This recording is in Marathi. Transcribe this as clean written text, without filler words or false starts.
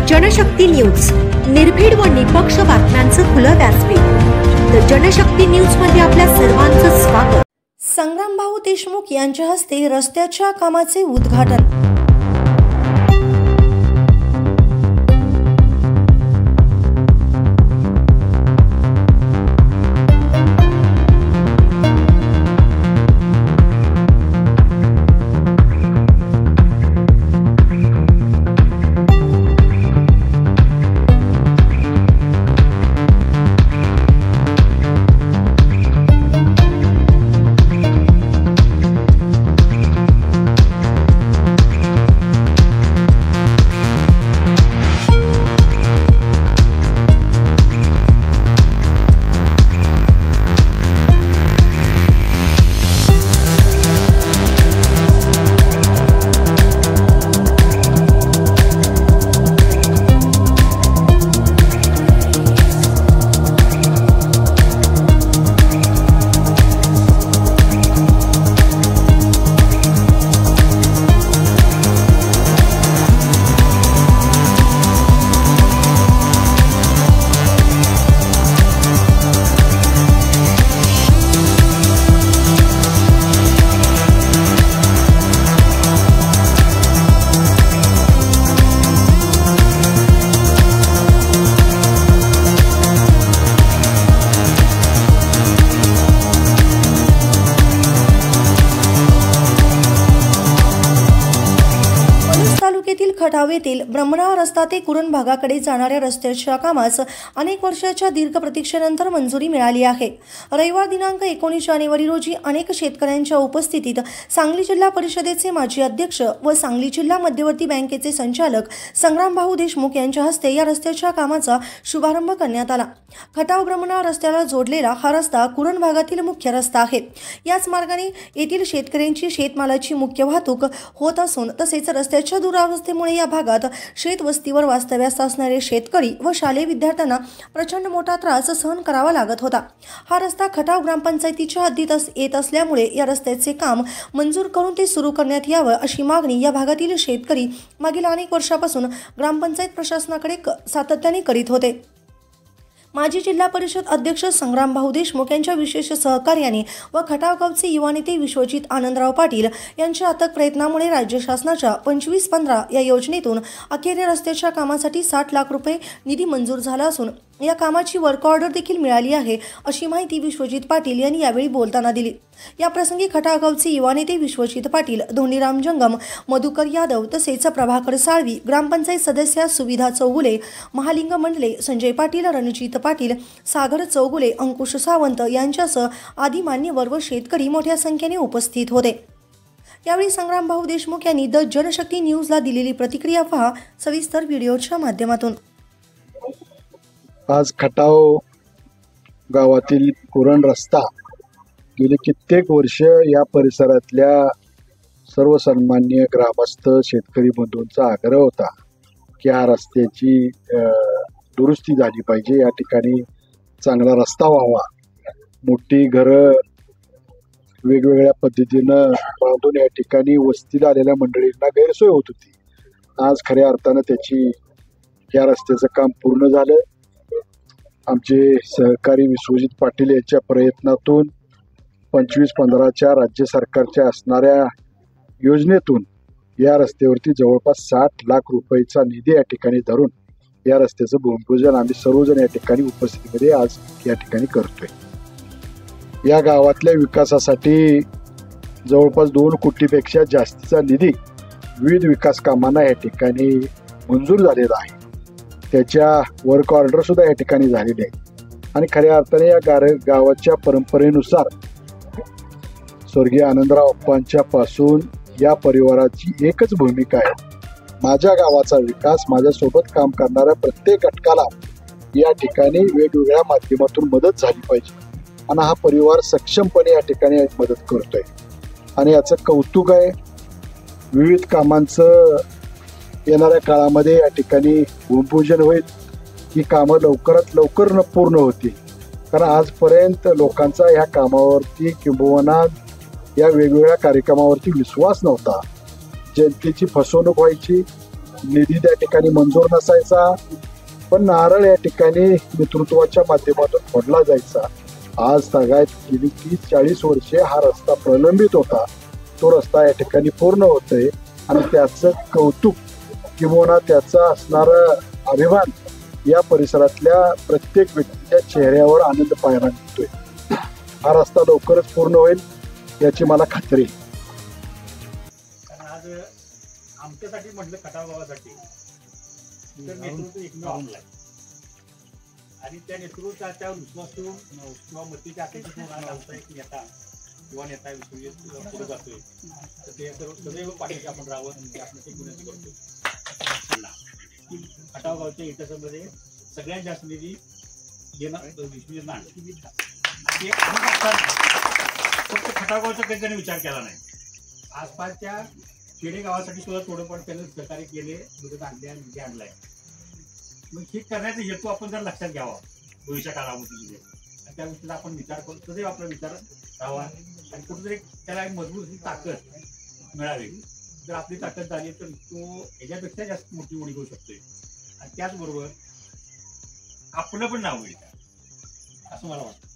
जनशक्ती न्यूज, निर्भीड व निपक्ष बातम्यांचं खुलं व्यासपीठ। द जनशक्ती न्यूज मध्ये आपल्या सर्वांचं स्वागत। संग्रामभाऊ देशमुख यांच्या हस्ते रस्त्याच्या कामाचे उद्घाटन। खटाव येथील ब्रह्मणा रस्ता ते कुरण भागाकडे जाणाऱ्या रस्त्याच्या कामास अनेक वर्षाच्या दीर्घ प्रतीक्षेनंतर मंजुरी मिळाली आहे। रविवार दिनांक 19 जानेवारी रोजी अनेक शेतकऱ्यांच्या उपस्थितीत सांगली जिल्हा परिषदेचे माजी अध्यक्ष व सांगली जिल्हा मध्यवर्ती बँकेचे संचालक संग्रामभाऊ देशमुख यांच्या हस्ते या रस्त्याच्या कामाचा शुभारंभ करण्यात आला। खटाव ब्रह्मणा रस्त्याला जोडलेला हा रस्ता कुरण भागातील मुख्य रस्ता आहे। याच मार्गाने येथील शेतकऱ्यांची शेतमालाची मुख्य वाहतूक होत असून तसेच रस्त्याच्या दुरावस्थेमुळे या भागात शेतवस्तीवर वास्तव्यास असणारे शेतकरी व शालेय विद्यार्थ्यांना प्रचंड मोठा त्रास सहन करावा लागत होता। हा रस्ता खटाव ग्रामपंचायतीच्या हद्दीत येत असल्यामुळे या रस्त्याचे काम मंजूर करून ते सुरू करण्यात यावं अशी मागणी या भागातील शेतकरी मागील अनेक वर्षापासून ग्रामपंचायत प्रशासनाकडे सातत्याने करीत होते। माजी जिल्हा परिषद अध्यक्ष संग्रामभाऊ देशमुख यांच्या विशेष सहकार्याने व खटाव गावचे युवा नेते विश्वजित आनंदराव पाटील यांच्या अथक प्रयत्नामुळे राज्य शासनाच्या 25-15 या योजनेतून अखेर या रस्त्याच्या कामासाठी 60 लाख रुपये निधी मंजूर झाला असून या कामाची वर्क ऑर्डर देखील मिळाली आहे अशी माहिती विश्वजित पाटील यांनी यावेळी बोलताना दिली। या प्रसंगी खटाव गावचे युवा नेते विश्वजित पाटील, धोंडीराम जंगम, मधुकर यादव तसेच प्रभाकर साळवी, ग्रामपंचायत सदस्या सुविधा चौगुले, महालिंग मंडले, संजय पाटील, रणजित पाटील, सागर चौगुले, अंकुश सावंत यांच्यासह आदी मान्यवर व शेतकरी मोठ्या संख्येने उपस्थित होते। यावेळी संग्रामभाऊ देशमुख यांनी द जनशक्ती न्यूजला दिलेली प्रतिक्रिया पहा सविस्तर व्हिडिओच्या माध्यमातून। आज खटाव गावातील कुरण रस्ता गेली कित्येक वर्ष या परिसरातल्या सर्वसन्मान्य ग्रामस्थ शेतकरी बंधूंचा आग्रह होता की या रस्त्याची दुरुस्ती झाली पाहिजे, या ठिकाणी चांगला रस्ता व्हावा, मोठी घरं वेगवेगळ्या पद्धतीनं बांधून या ठिकाणी वस्तीला आलेल्या मंडळींना गैरसोय होत होती। आज खऱ्या अर्थानं त्याची या रस्त्याचं काम पूर्ण झालं। आमचे सहकारी विश्वजित पाटील यांच्या प्रयत्नातून 25-15च्या राज्य सरकारच्या असणाऱ्या योजनेतून या रस्त्यावरती जवळपास 60 लाख रुपयाचा निधी या ठिकाणी धरून या रस्त्याचं भूमिपूजन आम्ही सर्वजण या ठिकाणी उपस्थितीमध्ये आज या ठिकाणी करतोय। या गावातल्या विकासासाठी जवळपास 2 कोटीपेक्षा जास्तीचा निधी विविध विकास कामांना या ठिकाणी मंजूर झालेला आहे। त्याच्या वर्क ऑर्डर सुद्धा या ठिकाणी झालेली आहे आणि खऱ्या अर्थाने या गावाच्या परंपरेनुसार स्वर्गीय आनंदराव अप्पांच्या पासून या परिवाराची एकच भूमिका आहे, माझ्या गावाचा विकास, माझ्यासोबत काम करणाऱ्या प्रत्येक घटकाला या ठिकाणी वेगवेगळ्या माध्यमातून मदत झाली पाहिजे आणि हा परिवार सक्षमपणे या ठिकाणी मदत करतोय आणि याचं कौतुक आहे। विविध कामांचं येणाऱ्या काळामध्ये या ठिकाणी भूमिपूजन होईल, ही कामं लवकरात लवकर पूर्ण होतील, कारण आजपर्यंत लोकांचा ह्या कामावरती किंबहुना या वेगवेगळ्या कार्यक्रमावरती विश्वास नव्हता। जनतेची फसवणूक व्हायची निधी त्या ठिकाणी मंजूर नसायचा, पण नारळ या ठिकाणी नेतृत्वाच्या माध्यमातून फोडला जायचा. आज तागायत गेली 30-40 वर्षे हा रस्ता प्रलंबित होता. तो रस्ता या ठिकाणी पूर्ण होतोय आणि त्याचं कौतुक किंवा त्याचा असणारा अभिमान या परिसरातल्या प्रत्येक व्यक्तीच्या चेहऱ्यावर आनंद पाहायला मिळतोय. हा रस्ता लवकरच पूर्ण होईल याची मला खात्री आहे. आज आमच्यासाठी म्हटलं खटाव गावासाठी तर नेतृत्व एकमेव आपलं आहे आणि त्या नेतृत्वाच्या विश्वास ठेवून किंवा मतीच्या आमचा एक नेता किंवा नेता विश्वजित पुढे जातोय तर ते सदैव पाठीशी आपण राहावं आपण ते विनंती करतो. खटाव गावच्या इतिहासामध्ये सगळ्यात जास्त निधी घेणं विश्वजित नाणे ते फक्त खटाव गावचा कधी त्यांनी विचार केला नाही. आसपासच्या खेडेगावासाठी सुद्धा थोडंफार त्यांनी सहकार्य केले, मदत आणल्या, निधी आणलाय. मग हे करण्याचा हेतू आपण जर लक्षात घ्यावा भविष्य काळामध्ये आणि त्या गोष्टीचा आपण विचार करू सदैव आपला विचार राहावा आणि कुठेतरी त्याला एक मजबूत ताकद मिळावी. जर आपली ताकद झाली तर तो ह्याच्यापेक्षा जास्त मोठी उडी घेऊ शकतोय आणि त्याचबरोबर आपलं पण नाव मिळतं असं मला वाटतं.